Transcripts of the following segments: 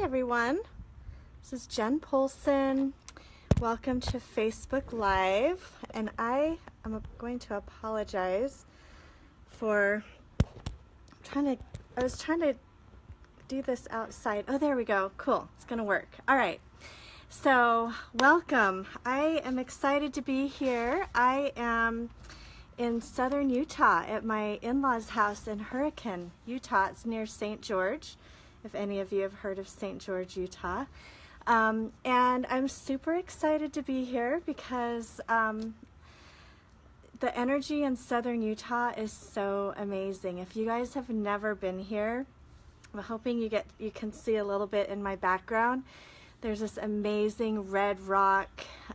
Hi everyone, this is Jen Polson. Welcome to Facebook Live, and I am going to apologize for I was trying to do this outside. Oh, there we go. Cool. It's going to work. All right. So, welcome. I am excited to be here. I am in southern Utah at my in-laws' house in Hurricane, Utah. It's near St. George, if any of you have heard of St. George, Utah. And I'm super excited to be here because the energy in southern Utah is so amazing. If you guys have never been here, I'm hoping you can see a little bit in my background. There's this amazing red rock,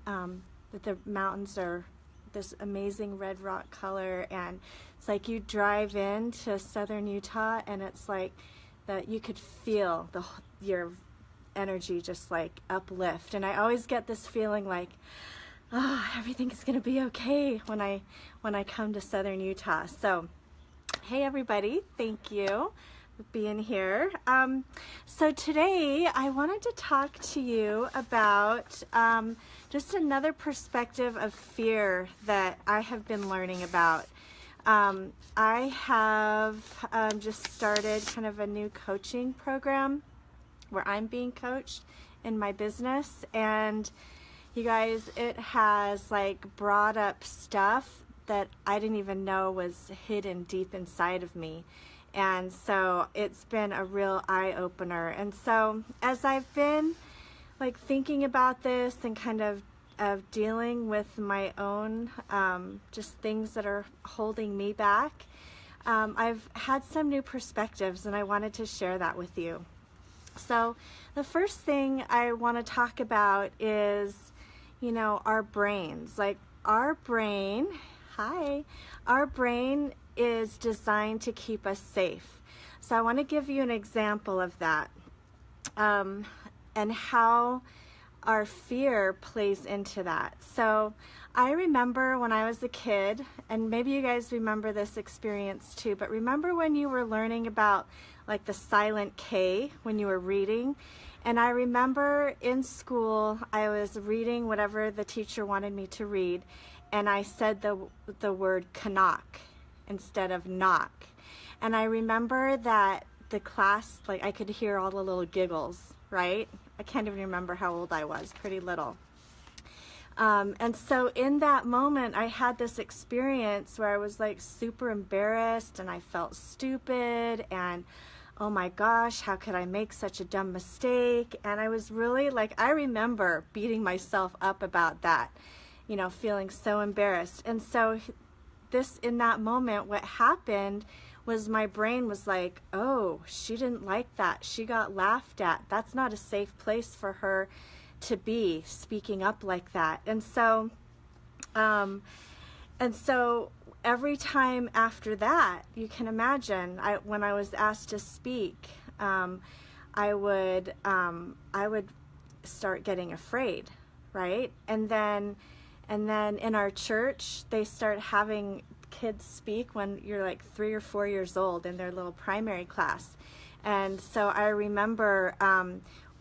that the mountains are this amazing red rock color, and it's like you drive into southern Utah and it's like that you could feel your energy just like uplift. And I always get this feeling like, oh, everything is going to be okay when I come to southern Utah. So hey everybody, thank you for being here. So today I wanted to talk to you about just another perspective of fear that I have been learning about. I have just started kind of a new coaching program where I'm being coached in my business, and you guys, it has like brought up stuff that I didn't even know was hidden deep inside of me. And so it's been a real eye-opener. And so as I've been like thinking about this and kind of dealing with my own just things that are holding me back, I've had some new perspectives, and I wanted to share that with you. So the first thing I want to talk about is, our brains. Like our brain is designed to keep us safe. So I want to give you an example of that, and how our fear plays into that. So I remember when I was a kid, and maybe you guys remember this experience too, but remember when you were learning about like the silent K when you were reading? And I remember in school I was reading whatever the teacher wanted me to read, and I said the word Canuck instead of knock. And I remember that the class, like I could hear all the little giggles, right? I can't even remember how old I was, pretty little. And so in that moment I had this experience where I was like super embarrassed, and I felt stupid, and oh my gosh, how could I make such a dumb mistake? And I was really like, I remember beating myself up about that, feeling so embarrassed. And so in that moment, what happened was my brain was like, oh, she didn't like that. She got laughed at. That's not a safe place for her to be speaking up like that. And so every time after that, you can imagine, when I was asked to speak, I would start getting afraid, right? And then in our church, they start having kids speak when you're like 3 or 4 years old in their little primary class. And so I remember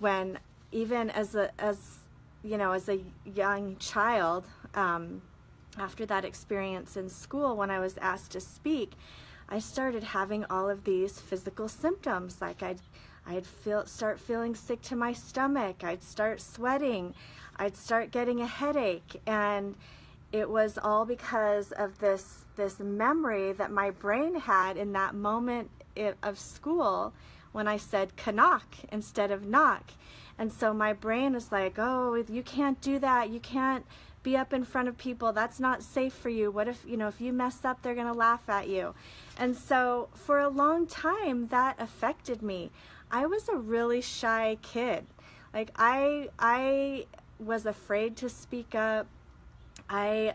when even as a young child, after that experience in school, when I was asked to speak, I started having all of these physical symptoms. Like I'd start feeling sick to my stomach. I'd start sweating. I'd start getting a headache. And it was all because of this memory that my brain had in that moment of school when I said Canuck instead of knock. And so my brain is like, oh, you can't do that. You can't be up in front of people. That's not safe for you. What if, if you mess up, they're going to laugh at you. And so for a long time, that affected me. I was a really shy kid. Like I was afraid to speak up. I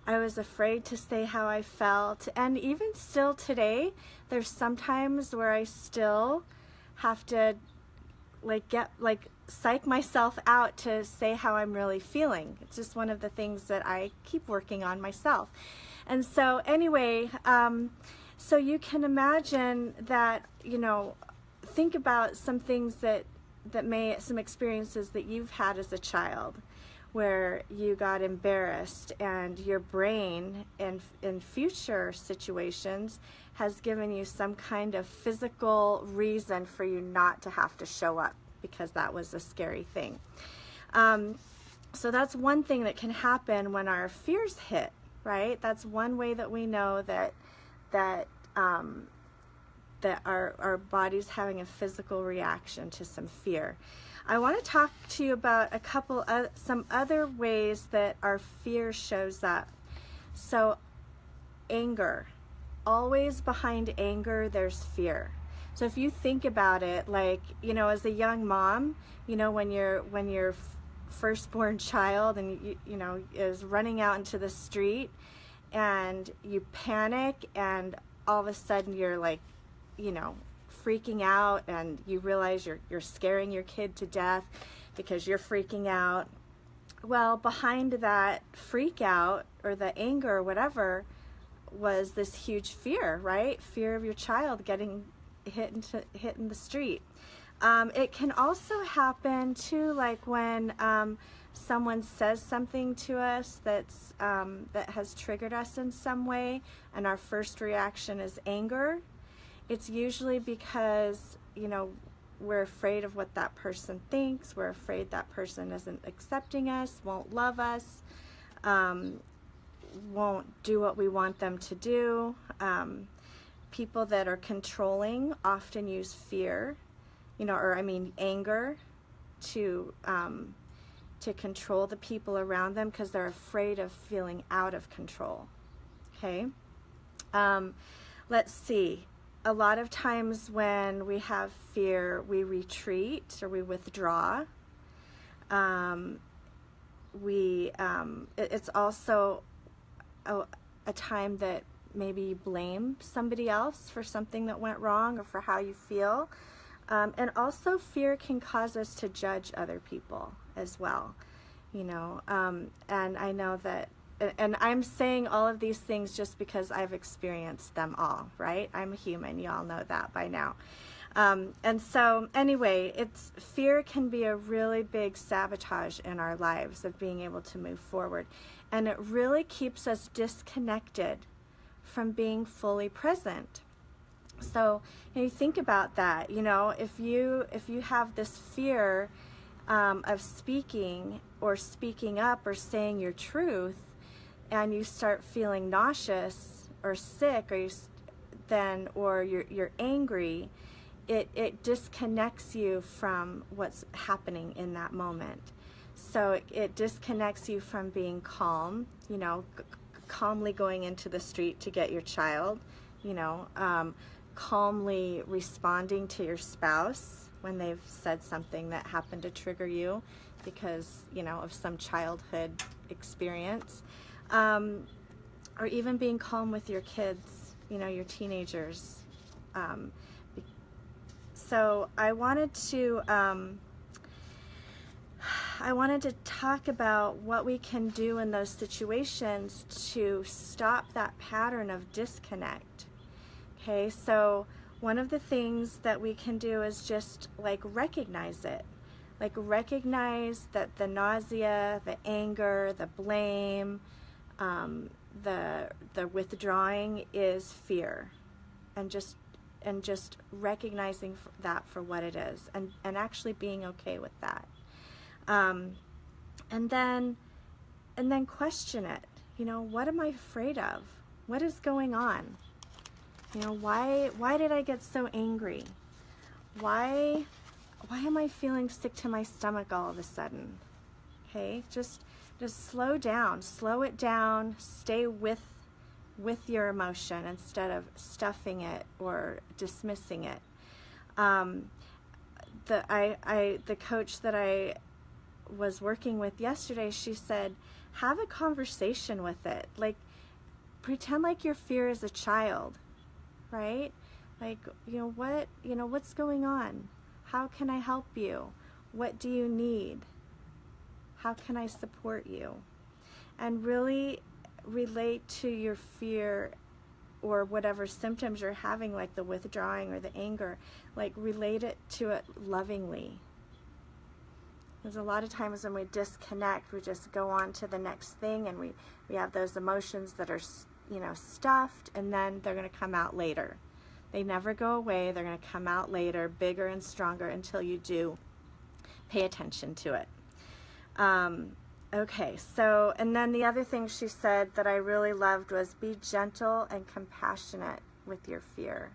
was afraid to say how I felt. And even still today, there's sometimes where I still have to psych myself out to say how I'm really feeling. It's just one of the things that I keep working on myself. And so anyway, so you can imagine that, think about some things that some experiences that you've had as a child where you got embarrassed, and your brain in future situations has given you some kind of physical reason for you not to have to show up because that was a scary thing. So that's one thing that can happen when our fears hit, right? That's one way that we know that our body's having a physical reaction to some fear. I want to talk to you about some other ways that our fear shows up. So anger. Always behind anger, there's fear. So if you think about it, like, as a young mom, when your firstborn child and is running out into the street, and you panic, and all of a sudden you're like, freaking out, and you realize you're scaring your kid to death because you're freaking out. Well, behind that freak out or the anger or whatever was this huge fear, right? Fear of your child getting hit in the street. It can also happen too, like when someone says something to us that has triggered us in some way, and our first reaction is anger. It's usually because, we're afraid of what that person thinks. We're afraid that person isn't accepting us, won't love us, won't do what we want them to do. People that are controlling often use fear, anger to control the people around them because they're afraid of feeling out of control. Okay? Let's see. A lot of times when we have fear, we retreat or we withdraw. It's also a time that maybe you blame somebody else for something that went wrong or for how you feel. And also fear can cause us to judge other people as well. And I know that, and I'm saying all of these things just because I've experienced them all, right? I'm a human, you all know that by now. And so anyway, fear can be a really big sabotage in our lives of being able to move forward. And it really keeps us disconnected from being fully present. So you think about that, if you have this fear of speaking or speaking up or saying your truth, and you start feeling nauseous or sick, or you're angry, it disconnects you from what's happening in that moment. So it disconnects you from being calm, calmly going into the street to get your child, calmly responding to your spouse when they've said something that happened to trigger you because, of some childhood experience. Or even being calm with your kids, your teenagers. So I wanted to talk about what we can do in those situations to stop that pattern of disconnect. Okay, so one of the things that we can do is just recognize it. Recognize that the nausea, the anger, the blame, the withdrawing is fear, and just recognizing that for what it is, and actually being okay with that, and then question it. What am I afraid of? What is going on? Why did I get so angry? Why am I feeling sick to my stomach all of a sudden? Okay, just slow it down, stay with your emotion instead of stuffing it or dismissing it. The coach that I was working with yesterday, she said, have a conversation with it. Pretend like your fear is a child, right? What's going on? How can I help you? What do you need? How can I support you? And really relate to your fear or whatever symptoms you're having, like the withdrawing or the anger. Relate it to it lovingly. Because a lot of times when we disconnect, we just go on to the next thing, and we have those emotions that are, you know, stuffed, and then they're going to come out later. They never go away. They're going to come out later, bigger and stronger, until you do pay attention to it. Okay, so, and then the other thing she said that I really loved was be gentle and compassionate with your fear.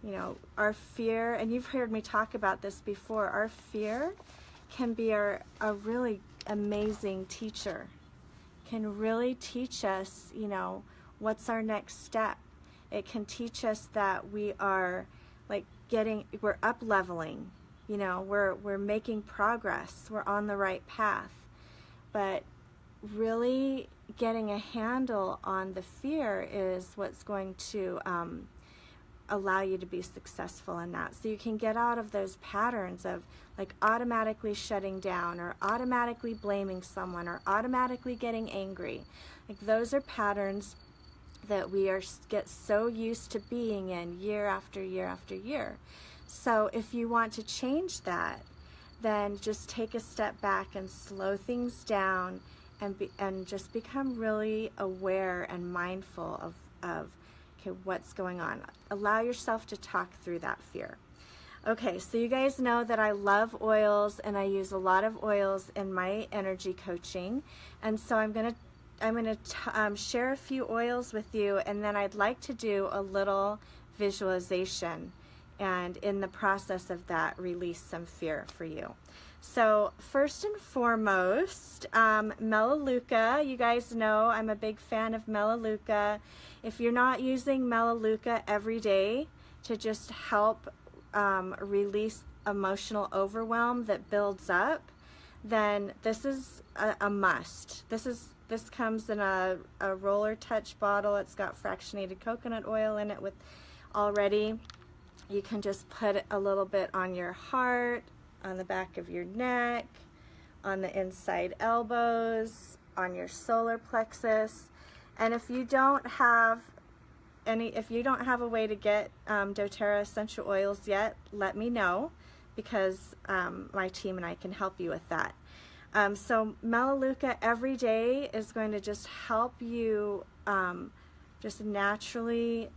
You know, our fear, and you've heard me talk about this before, our fear can be a really amazing teacher, can really teach us, you know, what's our next step. It can teach us that we are like we're up leveling, you know, we're making progress, we're on the right path. But really getting a handle on the fear is what's going to allow you to be successful in that. So you can get out of those patterns of like automatically shutting down or automatically blaming someone or automatically getting angry. Like those are patterns that we get so used to being in year after year after year. So if you want to change that, then just take a step back and slow things down and just become really aware and mindful of okay, what's going on. Allow yourself to talk through that fear. Okay, so you guys know that I love oils, and I use a lot of oils in my energy coaching, and so I'm gonna share a few oils with you, and then I'd like to do a little visualization, and in the process of that, release some fear for you. So first and foremost, Melaleuca. You guys know I'm a big fan of Melaleuca. If you're not using Melaleuca every day to just help release emotional overwhelm that builds up, then this is a must. This comes in a Roller Touch bottle. It's got fractionated coconut oil in it with already. You can just put a little bit on your heart, on the back of your neck, on the inside elbows, on your solar plexus. And if you don't have a way to get doTERRA essential oils yet, let me know, because my team and I can help you with that. So Melaleuca every day is going to just help you just naturally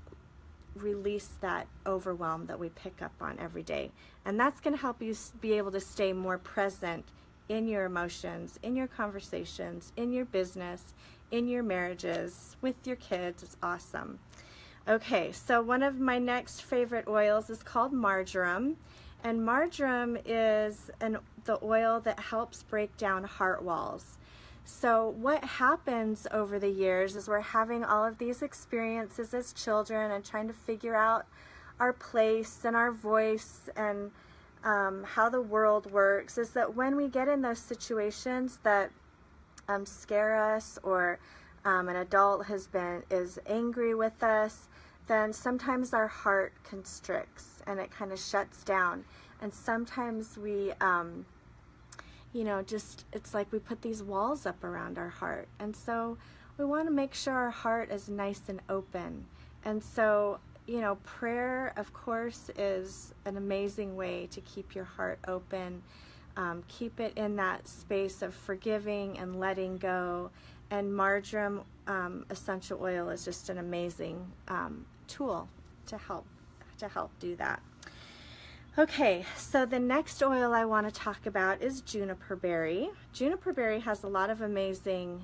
release that overwhelm that we pick up on every day. And that's going to help you be able to stay more present in your emotions, in your conversations, in your business, in your marriages, with your kids. It's awesome. Okay, so one of my next favorite oils is called marjoram. And marjoram is the oil that helps break down heart walls. So what happens over the years is we're having all of these experiences as children and trying to figure out our place and our voice and how the world works, is that when we get in those situations that scare us, or an adult is angry with us, then sometimes our heart constricts and it kind of shuts down. And sometimes we you know, just, it's like we put these walls up around our heart. And so we want to make sure our heart is nice and open. And so, you know, prayer, of course, is an amazing way to keep your heart open. Keep it in that space of forgiving and letting go. And marjoram essential oil is just an amazing tool to help do that. Okay, so the next oil I want to talk about is juniper berry. Juniper berry has a lot of amazing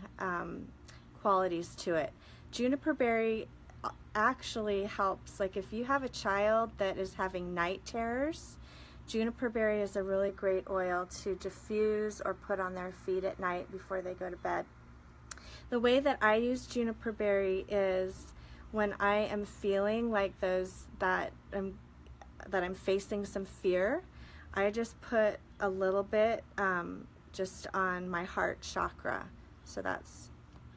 qualities to it. Juniper berry actually helps, like if you have a child that is having night terrors, juniper berry is a really great oil to diffuse or put on their feet at night before they go to bed. The way that I use juniper berry is when I am feeling like that I'm facing some fear, I just put a little bit just on my heart chakra. So that's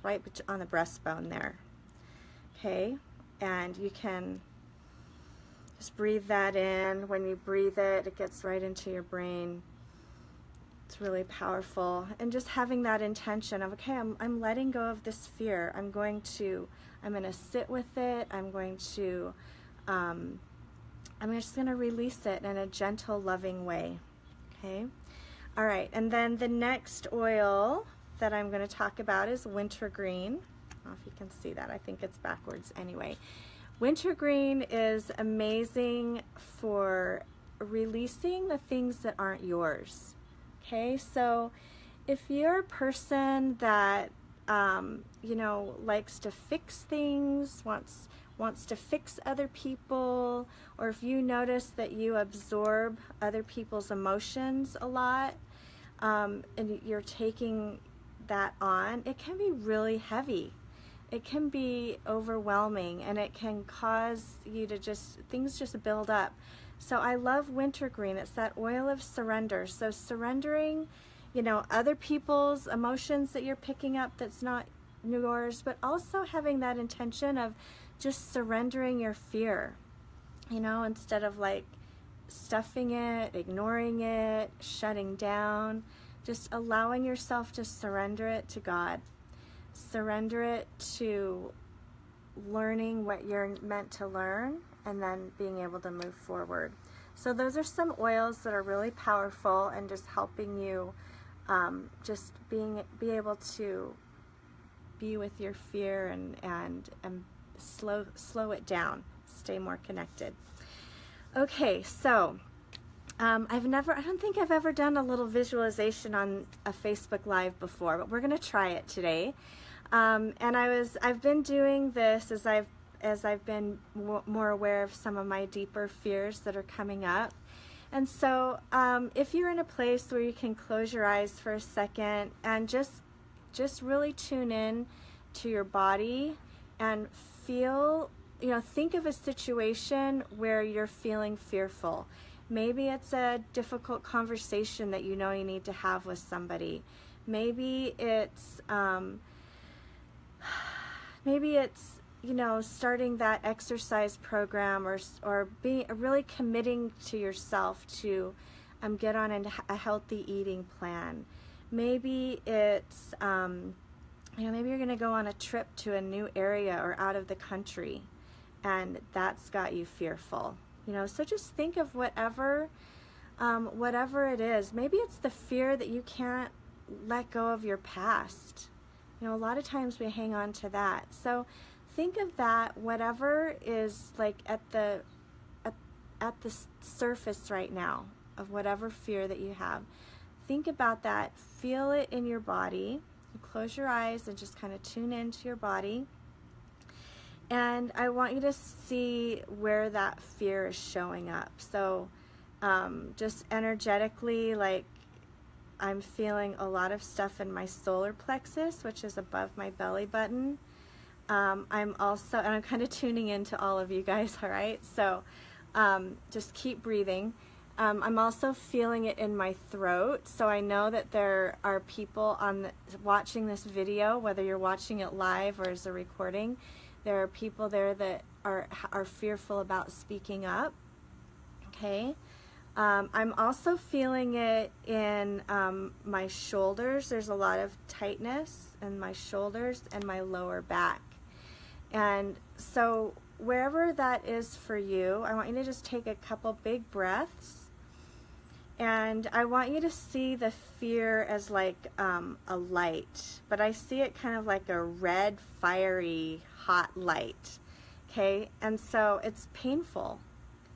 right on the breastbone there. Okay, and you can just breathe that in. When you breathe it, it gets right into your brain. It's really powerful. And just having that intention of, okay, I'm letting go of this fear. I'm going to sit with it. I'm just going to release it in a gentle, loving way. Okay. All right, and then the next oil that I'm going to talk about is wintergreen. I don't know if you can see that. I think it's backwards anyway. Wintergreen is amazing for releasing the things that aren't yours. Okay, so if you're a person that you know, likes to fix things, wants to fix other people, or if you notice that you absorb other people's emotions a lot, and you're taking that on, it can be really heavy. It can be overwhelming, and it can cause you to things just build up. So I love wintergreen. It's that oil of surrender. So surrendering, you know, other people's emotions that you're picking up that's not yours, but also having that intention of just surrendering your fear, you know, instead of like stuffing it, ignoring it, shutting down, just allowing yourself to surrender it to God. Surrender it to learning what you're meant to learn, and then being able to move forward. So those are some oils that are really powerful and just helping you just be able to be with your fear and slow it down, stay more connected. Okay, so I don't think I've ever done a little visualization on a Facebook Live before, but we're going to try it today. And I've been doing this as I've been more aware of some of my deeper fears that are coming up. And so if you're in a place where you can close your eyes for a second and just really tune in to your body and feel, you know, think of a situation where you're feeling fearful. Maybe it's a difficult conversation that you know you need to have with somebody. Maybe it's you know, starting that exercise program, or being really committing to yourself to get on a healthy eating plan. Maybe it's you know, maybe you're going to go on a trip to a new area or out of the country, and that's got you fearful. You know, so just think of whatever it is. Maybe it's the fear that you can't let go of your past. You know, a lot of times we hang on to that. So think of that, whatever is like at the surface right now of whatever fear that you have. Think about that. Feel it in your body. You close your eyes and just kind of tune into your body. And I want you to see where that fear is showing up. So just energetically, like, I'm feeling a lot of stuff in my solar plexus, which is above my belly button. I'm kind of tuning into all of you guys, all right? So just keep breathing. I'm also feeling it in my throat, so I know that there are people watching this video, whether you're watching it live or as a recording. There are people there that are fearful about speaking up, okay? I'm also feeling it in my shoulders. There's a lot of tightness in my shoulders and my lower back. And so wherever that is for you, I want you to just take a couple big breaths. And I want you to see the fear as like a light, but I see it kind of like a red, fiery, hot light, okay? And so it's painful.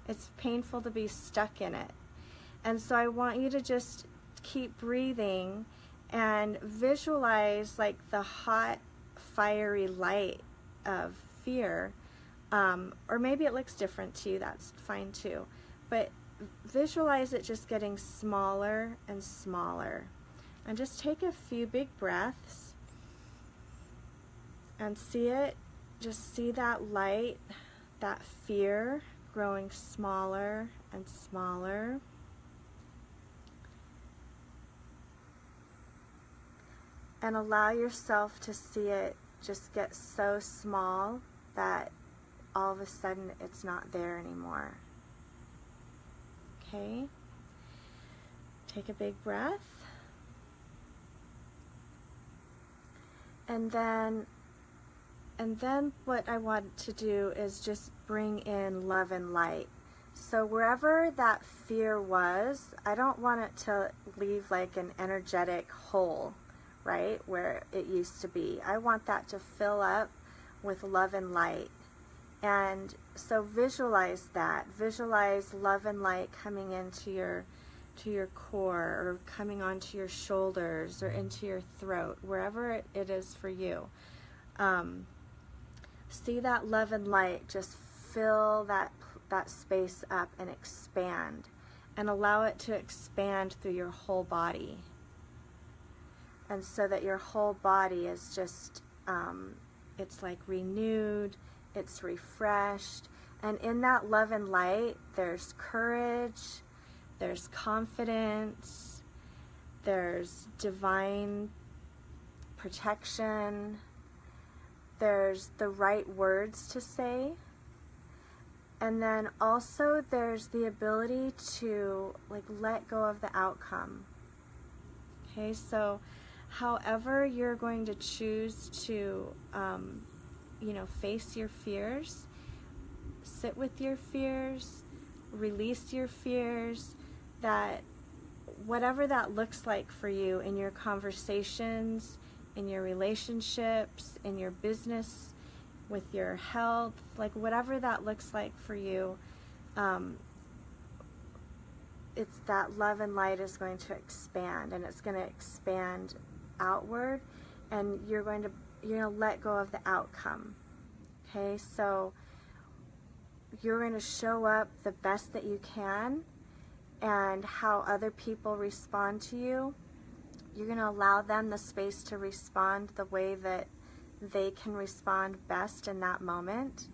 It's painful to be stuck in it. And so I want you to just keep breathing and visualize like the hot, fiery light of fear. Or maybe it looks different to you, that's fine too. But visualize it just getting smaller and smaller. And just take a few big breaths and see it. Just see that light, that fear growing smaller and smaller. And allow yourself to see it just get so small that all of a sudden it's not there anymore. Okay? Take a big breath. And then what I want to do is just bring in love and light. So wherever that fear was, I don't want it to leave like an energetic hole, right, where it used to be. I want that to fill up with love and light. And so visualize that. Visualize love and light coming into your core, or coming onto your shoulders, or into your throat, wherever it is for you. See that love and light just fill that space up and expand, and allow it to expand through your whole body. And so that your whole body is just, it's like renewed, it's refreshed. And in that love and light, there's courage, there's confidence, there's divine protection, there's the right words to say, and then also there's the ability to like let go of the outcome. Okay, so however you're going to choose to face your fears, sit with your fears, release your fears, that whatever that looks like for you in your conversations, in your relationships, in your business, with your health, like whatever that looks like for you, it's that love and light is going to expand, and it's going to expand outward, and you're going to let go of the outcome. Okay, so you're going to show up the best that you can, and how other people respond to you, you're going to allow them the space to respond the way that they can respond best in that moment.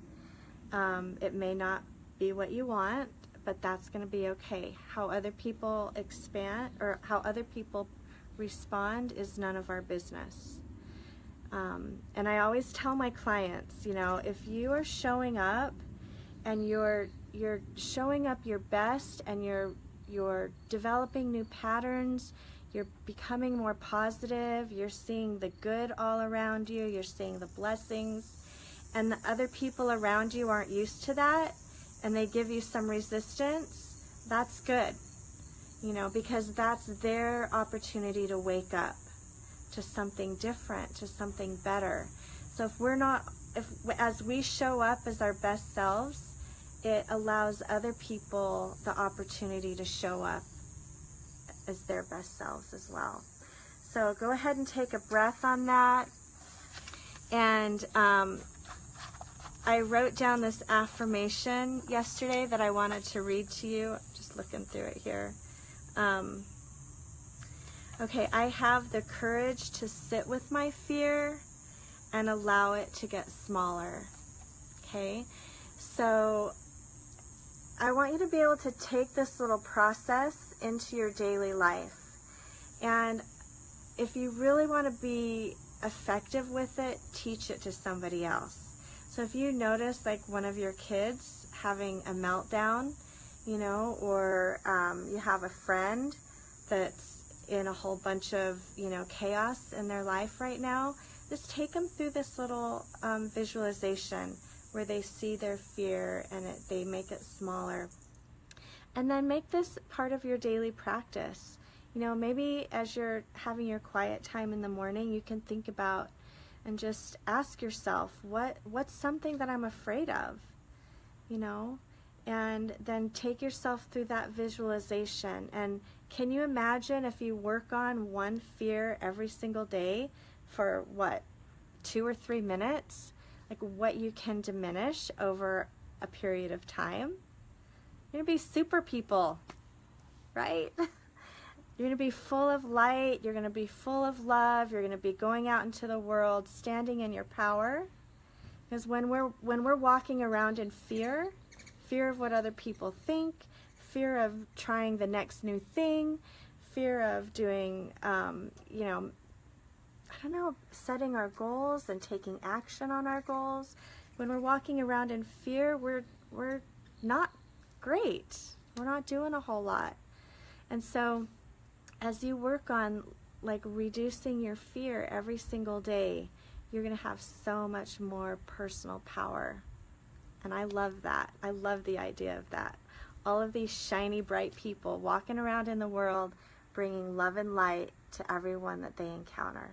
It may not be what you want, but that's going to be okay. How other people expand, or how other people respond, is none of our business. And I always tell my clients, if you are showing up and you're showing up your best, and you're developing new patterns, you're becoming more positive, you're seeing the good all around you, you're seeing the blessings, and the other people around you aren't used to that, and they give you some resistance, that's good, because that's their opportunity to wake up to something different, to something better. So as we show up as our best selves, it allows other people the opportunity to show up as their best selves as well. So go ahead and take a breath on that. And I wrote down this affirmation yesterday that I wanted to read to you. Just looking through it here. Okay, I have the courage to sit with my fear and allow it to get smaller. Okay, so I want you to be able to take this little process into your daily life. And if you really want to be effective with it, teach it to somebody else. So if you notice like one of your kids having a meltdown, or you have a friend that's in a whole bunch of, chaos in their life right now, just take them through this little visualization where they see their fear and they make it smaller. And then make this part of your daily practice. Maybe as you're having your quiet time in the morning, you can think about and just ask yourself, what's something that I'm afraid of? And then take yourself through that visualization. And can you imagine if you work on one fear every single day for 2 or 3 minutes? Like what you can diminish over a period of time? You're going to be super people, right? You're going to be full of light. You're going to be full of love. You're going to be going out into the world, standing in your power. Because when we're walking around in fear of what other people think, fear of trying the next new thing, fear of doing, setting our goals and taking action on our goals. When we're walking around in fear, we're not great. We're not doing a whole lot. And so as you work on like reducing your fear every single day, you're going to have so much more personal power. And I love that. I love the idea of that. all of these shiny, bright people walking around in the world, bringing love and light to everyone that they encounter.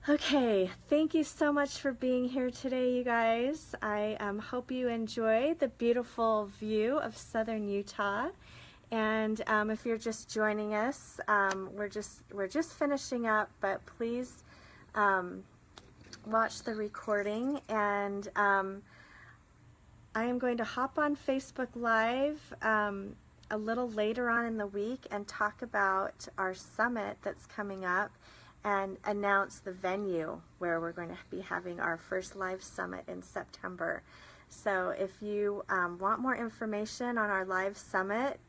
Okay, thank you so much for being here today, you guys. I hope you enjoy the beautiful view of southern Utah. And if you're just joining us, we're just finishing up, but please watch the recording. And I am going to hop on Facebook Live a little later on in the week and talk about our summit that's coming up, and announce the venue where we're going to be having our first live summit in September. So if you want more information on our live summit,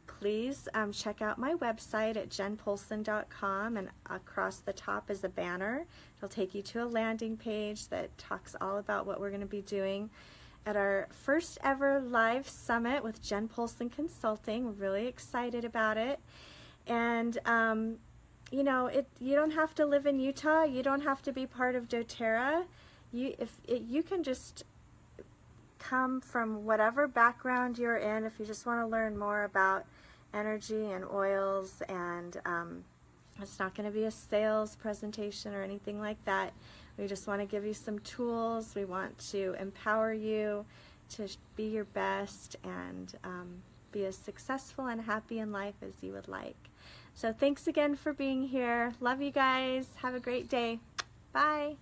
please check out my website at jenpolson.com, and across the top is a banner. It'll take you to a landing page that talks all about what we're going to be doing at our first ever live summit with Jen Polson Consulting. We're really excited about it. And you know, you don't have to live in Utah. You don't have to be part of doTERRA. You can just come from whatever background you're in. If you just want to learn more about energy and oils, and it's not going to be a sales presentation or anything like that. We just want to give you some tools. We want to empower you to be your best and be as successful and happy in life as you would like. So thanks again for being here. Love you guys. Have a great day. Bye.